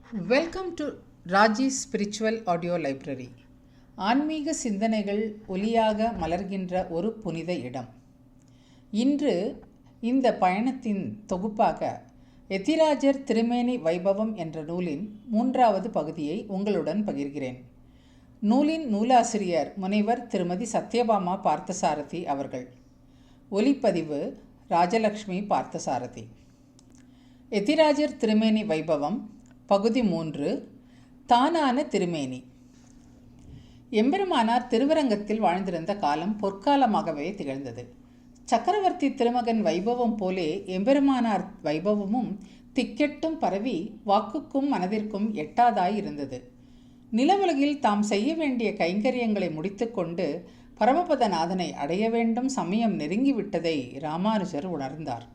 Welcome to Raji spiritual audio library. ஆன்மீக சிந்தனைகள் ஒலியாக மலர்கின்ற ஒரு புனித இடம். இன்று இந்த பயணத்தின் தொகுப்பாக எத்திராஜர் திருமேனி வைபவம் என்ற நூலின் 3வது பகுதியை உங்களுடன் பகிர்கிறேன். நூலின் நூலாசிரியர் முனைவர் திருமதி சத்யபாமா பார்த்தசாரதி அவர்கள். ஒலிப்பதிவு ராஜலக்ஷ்மி பார்த்தசாரதி. எத்திராஜர் திருமேனி வைபவம் பகுதி 3. தானான திருமேனி. எம்பெருமானார் திருவரங்கத்தில் வாழ்ந்திருந்த காலம் பொற்காலமாகவே திகழ்ந்தது. சக்கரவர்த்தி திருமகன் வைபவம் போலே எம்பெருமானார் வைபவமும் திக்கெட்டும் பரவி வாக்குக்கும் மனதிற்கும் எட்டாதாய் இருந்தது. நிலவுலகில் தாம் செய்ய வேண்டிய கைங்கரியங்களை முடித்துக்கொண்டு பரமபதநாதனை அடைய வேண்டும் சமயம் நெருங்கிவிட்டதை ராமானுஜர் உணர்ந்தார்.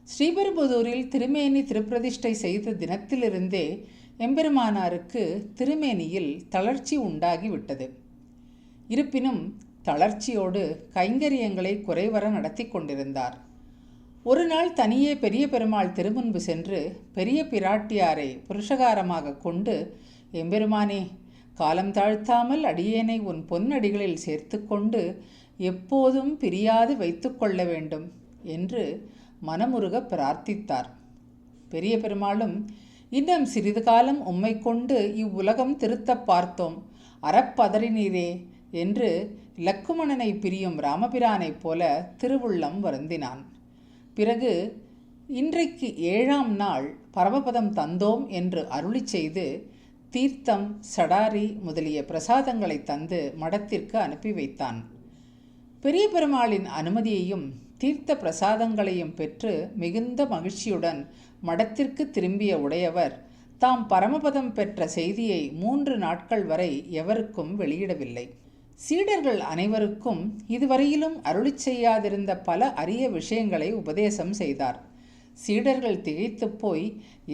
ஸ்ரீபெரும்புதூரில் திருமேனி திருப்பிரதிஷ்டை செய்த தினத்திலிருந்தே எம்பெருமானாருக்கு திருமேனியில் தளர்ச்சி உண்டாகிவிட்டது. இருப்பினும் தளர்ச்சியோடு கைங்கரியங்களை குறைவர நடத்தி கொண்டிருந்தார். ஒரு நாள் தனியே பெரிய பெருமாள் திருமுன்பு சென்று பெரிய பிராட்டியாரை புருஷகாரமாக கொண்டு, எம்பெருமானே, காலம் தாழ்த்தாமல் அடியேனை உன் பொன்னடிகளில் சேர்த்து கொண்டு எப்போதும் பிரியாது வைத்து கொள்ள வேண்டும் என்று மனமுருக பிரார்த்தித்தார். பெரிய பெருமாளும், இன்னும் சிறிது காலம் உம்மை கொண்டு இவ்வுலகம் திருத்த பார்த்தோம், அறப்பதறினீரே என்று லக்குமணனை பிரியும் ராமபிரானைப் போல திருவுள்ளம் வருந்தினான். பிறகு இன்றைக்கு 7ஆம் நாள் பரமபதம் தந்தோம் என்று அருளி செய்து தீர்த்தம், சடாரி முதலிய பிரசாதங்களை தந்து மடத்திற்கு அனுப்பி வைத்தான். பெரிய பெருமாளின் அனுமதியையும் தீர்த்த பிரசாதங்களையும் பெற்று மிகுந்த மகிழ்ச்சியுடன் மடத்திற்கு திரும்பிய உடையவர் தாம் பரமபதம் பெற்ற செய்தியை 3 நாட்கள் வரை எவருக்கும் வெளியிடவில்லை. சீடர்கள் அனைவருக்கும் இதுவரையிலும் அருளி செய்யாதிருந்த பல அரிய விஷயங்களை உபதேசம் செய்தார். சீடர்கள் திகைத்து போய்,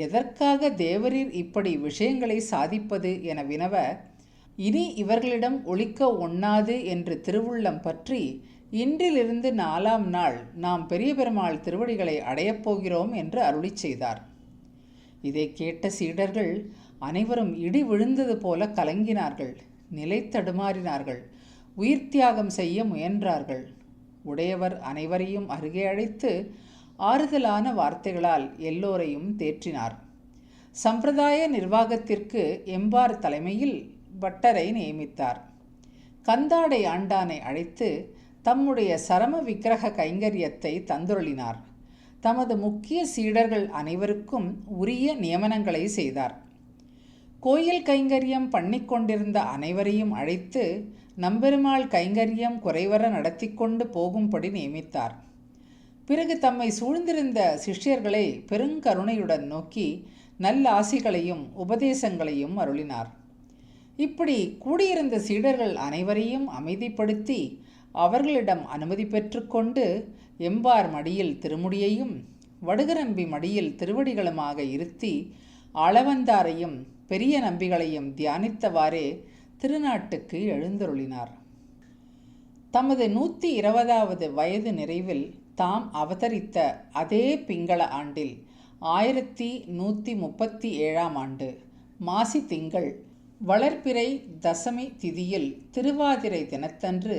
எதற்காக தேவரீர் இப்படி விஷயங்களை சாதிப்பது என வினவ, இனி இவர்களிடம் ஒழிக்க ஒண்ணாது என்று திருவுள்ளம் பற்றி, இன்றிலிருந்து 4ஆம் நாள் நாம் பெரிய பெருமாள் திருவடிகளை அடையப்போகிறோம் என்று அருளி செய்தார். இதை கேட்ட சீடர்கள் அனைவரும் இடி விழுந்தது போல கலங்கினார்கள், நிலை தடுமாறினார்கள், உயிர் தியாகம் செய்ய முயன்றார்கள். உடையவர் அனைவரையும் அருகே அழைத்து ஆறுதலான வார்த்தைகளால் எல்லோரையும் தேற்றினார். சம்பிரதாய நிர்வாகத்திற்கு எம்பார் தலைமையில் பட்டரை நியமித்தார். கந்தாடை ஆண்டானை அழைத்து தம்முடைய சரம விக்கிரக கைங்கரியத்தை தந்துருளினார். தமது முக்கிய சீடர்கள் அனைவருக்கும் உரிய நியமனங்களை செய்தார். கோயில் கைங்கரியம் பண்ணிக்கொண்டிருந்த அனைவரையும் அழைத்து நம்பெருமாள் கைங்கரியம் குறைவர நடத்தி கொண்டு போகும்படி நியமித்தார். பிறகு தம்மை சூழ்ந்திருந்த சிஷ்யர்களை பெருங்கருணையுடன் நோக்கி நல்ல ஆசிகளையும் உபதேசங்களையும் அருளினார். இப்படி கூடியிருந்த சீடர்கள் அனைவரையும் அமைதிப்படுத்தி அவர்களிடம் அனுமதி பெற்றுக்கொண்டு எம்பார் மடியில் திருமுடியையும் வடுகநம்பி மடியில் திருவடிகளுமாக இருத்தி ஆளவந்தாரையும் பெரிய நம்பிகளையும் தியானித்தவாறே திருநாட்டுக்கு எழுந்தருளினார். தமது 120வது வயது நிறைவில் தாம் அவதரித்த அதே பிங்கள ஆண்டில் 1137ஆம் ஆண்டு மாசி திங்கள் வளர்பிறை தசமி திதியில் திருவாதிரை தினத்தன்று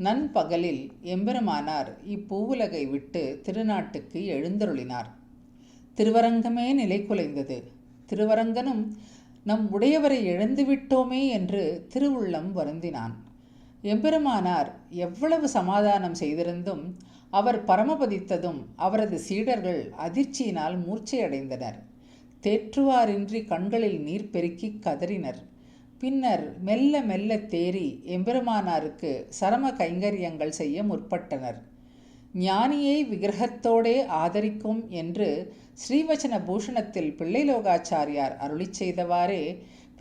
நண்பகலில் எம்பெருமானார் இப்பூவுலகை விட்டு திருநாட்டுக்கு எழுந்தருளினார். திருவரங்கமே நிலை குலைந்தது. திருவரங்கனும் நம் உடையவரை இழந்துவிட்டோமே என்று திருவுள்ளம் வருந்தினான். எம்பெருமானார் எவ்வளவு சமாதானம் செய்திருந்தும் அவர் பரமபதித்ததும் அவரது சீடர்கள் அதிர்ச்சியினால் மூர்ச்சையடைந்தனர். தேற்றுவாரின்றி கண்களில் நீர் பெருக்கி கதறினர். பின்னர் மெல்ல மெல்ல தேறி எம்பெருமானாருக்கு சரம கைங்கரியங்கள் செய்ய முற்பட்டனர். ஞானியை விக்கிரகத்தோடே ஆதரிக்கும் என்று ஸ்ரீவச்சன பூஷணத்தில் பிள்ளைலோகாச்சாரியார் அருளி செய்தவாறே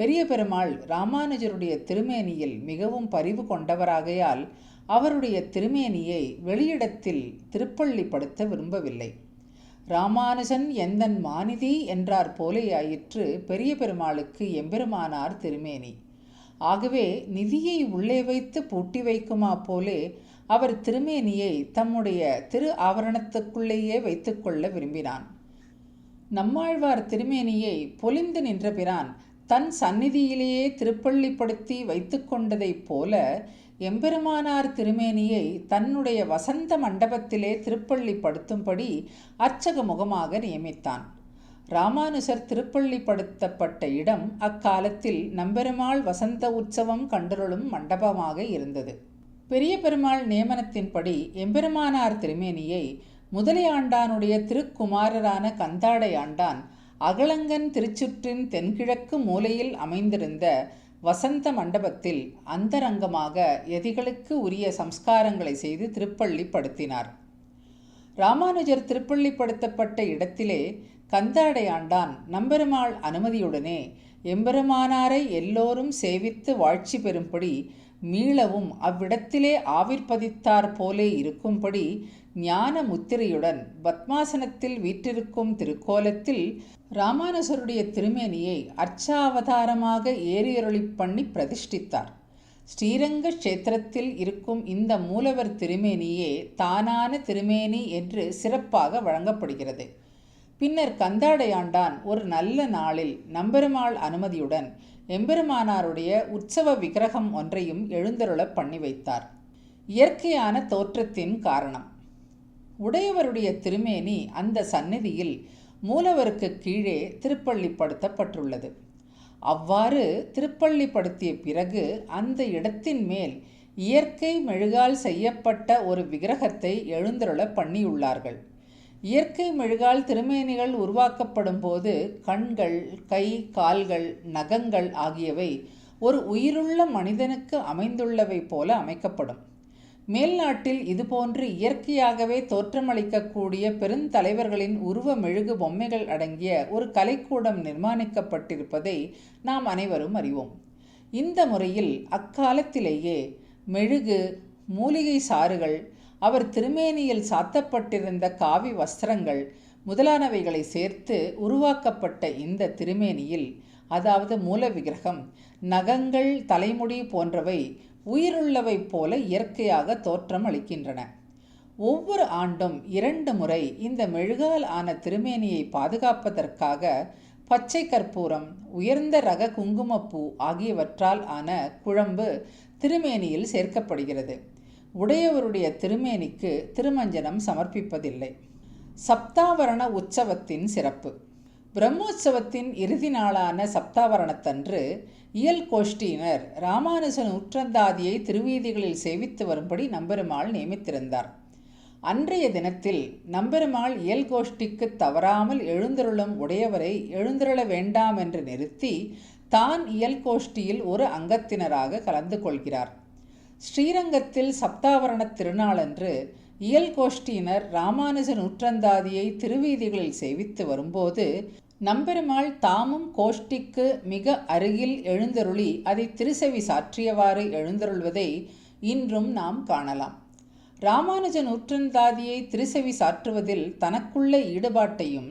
பெரிய பெருமாள் ராமானுஜருடைய திருமேனியில் மிகவும் பரிவு கொண்டவராகையால் அவருடைய திருமேனியை வெளியிடத்தில் திருப்பள்ளிப்படுத்த விரும்பவில்லை. ராமானுஜன் எந்தன் மாநிதி என்றார் போலேயாயிற்று பெரிய பெருமாளுக்கு எம்பெருமானார் திருமேனி. ஆகவே நிதியை உள்ளே வைத்து பூட்டி வைக்குமா போலே அவர் திருமேனியை தம்முடைய திரு ஆவரணத்துக்குள்ளேயே வைத்துக்கொள்ள விரும்பினான். நம்மாழ்வார் திருமேனியை பொலிந்து நின்ற பிரான் தன் சந்நிதியிலேயே திருப்பள்ளிப்படுத்தி வைத்து கொண்டதைப் போல எம்பெருமானார் திருமேனியை தன்னுடைய வசந்த மண்டபத்திலே திருப்பள்ளிப்படுத்தும்படி அர்ச்சக முகமாக நியமித்தான். ராமானுசர் திருப்பள்ளிப்படுத்தப்பட்ட இடம் அக்காலத்தில் நம்பெருமாள் வசந்த உற்சவம் கண்டருளும் மண்டபமாக இருந்தது. பெரிய பெருமாள் நியமனத்தின்படி எம்பெருமானார் திருமேனியை முதலியாண்டானுடைய திருக்குமாரரான கந்தாடை ஆண்டான் அகலங்கன் திருச்சுற்றின் தென்கிழக்கு மூலையில் அமைந்திருந்த வசந்த மண்டபத்தில் அந்தரங்கமாக யதிகளுக்கு உரிய சம்ஸ்காரங்களை செய்து திருப்பள்ளிப்படுத்தினார். ராமானுஜர் திருப்பள்ளிப்படுத்தப்பட்ட இடத்திலே கந்தாடை ஆண்டான் நம்பெருமாள் அனுமதியுடனே எம்பெருமானாரை எல்லோரும் சேவித்து வாழ்ச்சி பெறும்படி மீளவும் அவ்விடத்திலே ஆவிர்பதித்தார் போலே இருக்கும்படி ஞான முத்திரையுடன் பத்மாசனத்தில் வீற்றிருக்கும் திருக்கோலத்தில் ராமானுசருடைய திருமேனியை அர்ச்சாவதாரமாக ஏறியருளி பண்ணி பிரதிஷ்டித்தார். ஸ்ரீரங்க க்ஷேத்திரத்தில் இருக்கும் இந்த மூலவர் திருமேனியே தானான திருமேனி என்று சிறப்பாக வழங்கப்படுகிறது. பின்னர் கந்தாடையாண்டான் ஒரு நல்ல நாளில் நம்பெருமாள் அனுமதியுடன் எம்பெருமானாருடைய உற்சவ விக்கிரகம் ஒன்றையும் எழுந்தருள பண்ணி வைத்தார். இயற்கையான தோற்றத்தின் காரணம். உடையவருடைய திருமேனி அந்த சந்நிதியில் மூலவருக்கு கீழே திருப்பள்ளிப்படுத்தப்பட்டுள்ளது. அவ்வாறு திருப்பள்ளிப்படுத்திய பிறகு அந்த இடத்தின் மேல் இயற்கை மெழுகால் செய்யப்பட்ட ஒரு விக்கிரகத்தை எழுந்தருள பண்ணியுள்ளார்கள். இயற்கை மெழுகால் திருமேனிகள் உருவாக்கப்படும் போது கண்கள், கை, கால்கள், நகங்கள் ஆகியவை ஒரு உயிருள்ள மனிதனுக்கு அமைந்துள்ளவை போல அமைக்கப்படும். மேல்நாட்டில் இதுபோன்று இயற்கையாகவே தோற்றமளிக்கக்கூடிய பெருந்தலைவர்களின் உருவ மெழுகு பொம்மைகள் அடங்கிய ஒரு கலைக்கூடம் நிர்மாணிக்கப்பட்டிருப்பதை நாம் அனைவரும் அறிவோம். இந்த முறையில் அக்காலத்திலேயே மெழுகு, மூலிகை சாறுகள், அவர் திருமேனியில் சாத்தப்பட்டிருந்த காவி வஸ்திரங்கள் முதலானவைகளை சேர்த்து உருவாக்கப்பட்ட இந்த திருமேனியில், அதாவது மூல விக்கிரகம், நகங்கள், தலைமுடி போன்றவை உயிருள்ளவை போல இயற்கையாக தோற்றம் அளிக்கின்றன. ஒவ்வொரு ஆண்டும் 2 முறை இந்த மெழுகால் ஆன திருமேனியை பாதுகாப்பதற்காக பச்சை கற்பூரம், உயர்ந்த ரக குங்குமப்பூ ஆகியவற்றால் ஆன குழம்பு திருமேனியில் சேர்க்கப்படுகிறது. உடையவருடைய திருமேனிக்கு திருமஞ்சனம் சமர்ப்பிப்பதில்லை. சப்தாவரண உற்சவத்தின் சிறப்பு. பிரம்மோற்சவத்தின் இறுதி நாளான சப்தாவரணத்தன்று இயல் கோஷ்டியினர் ராமானுஜ நூற்றந்தாதியை திருவீதிகளில் சேவித்து வரும்படி நம்பெருமாள் நியமித்திருந்தார். அன்றைய தினத்தில் நம்பெருமாள் இயல் கோஷ்டிக்கு தவறாமல் எழுந்தருளும் உடையவரை எழுந்தருள வேண்டாம் என்று நிறுத்தி தான் இயல் கோஷ்டியில் ஒரு அங்கத்தினராக கலந்து கொள்கிறார். ஸ்ரீரங்கத்தில் சப்தாவரண திருநாளன்று இயல் கோஷ்டியினர் ராமானுஜ நூற்றந்தாதியை திருவீதிகளில் சேவித்து வரும்போது நம்பெருமாள் தாமும் கோஷ்டிக்கு மிக அருகில் எழுந்தருளி அதை திருசெவி சாற்றியவாறு எழுந்தருள்வதை இன்றும் நாம் காணலாம். ராமானுஜ நூற்றந்தாதியை திருசெவி சாற்றுவதில் தனக்குள்ள ஈடுபாட்டையும்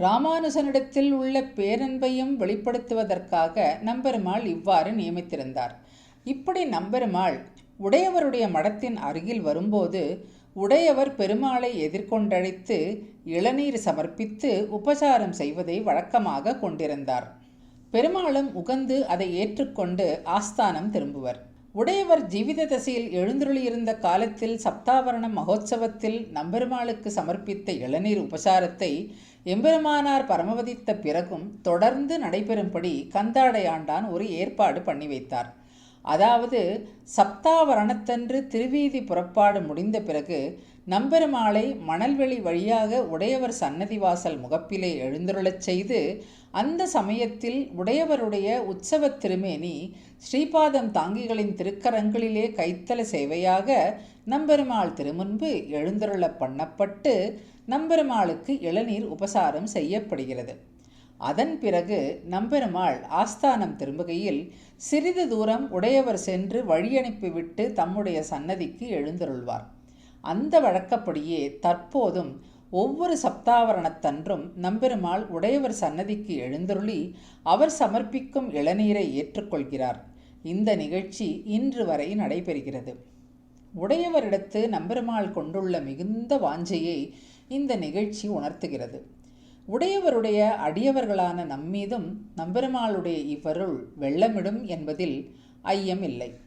ராமானுஜனிடத்தில் உள்ள பேரன்பையும் வெளிப்படுத்துவதற்காக நம்பெருமாள் இவ்வாறு நியமித்திருந்தார். இப்படி நம்பெருமாள் உடையவருடைய மடத்தின் அருகில் வரும்போது உடையவர் பெருமாளை எதிர்கொண்டழைத்து இளநீர் சமர்ப்பித்து உபசாரம் செய்வதை வழக்கமாக கொண்டிருந்தார். பெருமாளும் உகந்து அதை ஏற்றுக்கொண்டு ஆஸ்தானம் திரும்புவர். உடையவர் ஜீவித தசையில் எழுந்தருளியிருந்த காலத்தில் சப்தாவரண மகோத்சவத்தில் நம்பெருமாளுக்கு சமர்ப்பித்த இளநீர் உபசாரத்தை எம்பெருமானார் பரமவதித்த பிறகும் தொடர்ந்து நடைபெறும்படி கந்தாடையாண்டான் ஒரு ஏற்பாடு பண்ணி வைத்தார். அதாவது சப்தாவரணத்தன்று திருவீதி புறப்பாடு முடிந்த பிறகு நம்பெருமாளை மணல்வெளி வழியாக உடையவர் சன்னதி வாசல் முகப்பிலே எழுந்தருளச் செய்து அந்த சமயத்தில் உடையவருடைய உற்சவ திருமேனி ஸ்ரீபாதம் தாங்கிகளின் திருக்கரங்களிலே கைத்தல சேவையாக நம்பெருமாள் திருமுன்பு எழுந்தருள பண்ணப்பட்டு நம்பெருமாளுக்கு இளநீர் உபசாரம் செய்யப்படுகிறது. அதன் பிறகு நம்பெருமாள் ஆஸ்தானம் திரும்புகையில் சிறிது தூரம் உடையவர் சென்று வழியனுப்பிவிட்டு தம்முடைய சன்னதிக்கு எழுந்தருள்வார். அந்த வழக்கப்படியே தற்போதும் ஒவ்வொரு சப்தாவரணத்தன்றும் நம்பெருமாள் உடையவர் சன்னதிக்கு எழுந்தருளி அவர் சமர்ப்பிக்கும் இளநீரை ஏற்றுக்கொள்கிறார். இந்த நிகழ்ச்சி இன்று வரை நடைபெறுகிறது. உடையவரிடத்து நம்பெருமாள் கொண்டுள்ள மிகுந்த வாஞ்சையை இந்த நிகழ்ச்சி உணர்த்துகிறது. உடையவருடைய அடியவர்களான நம்மீதும் நம்பெருமாளுடைய இவ்வருள் வெள்ளமிடும் என்பதில் ஐயம் இல்லை.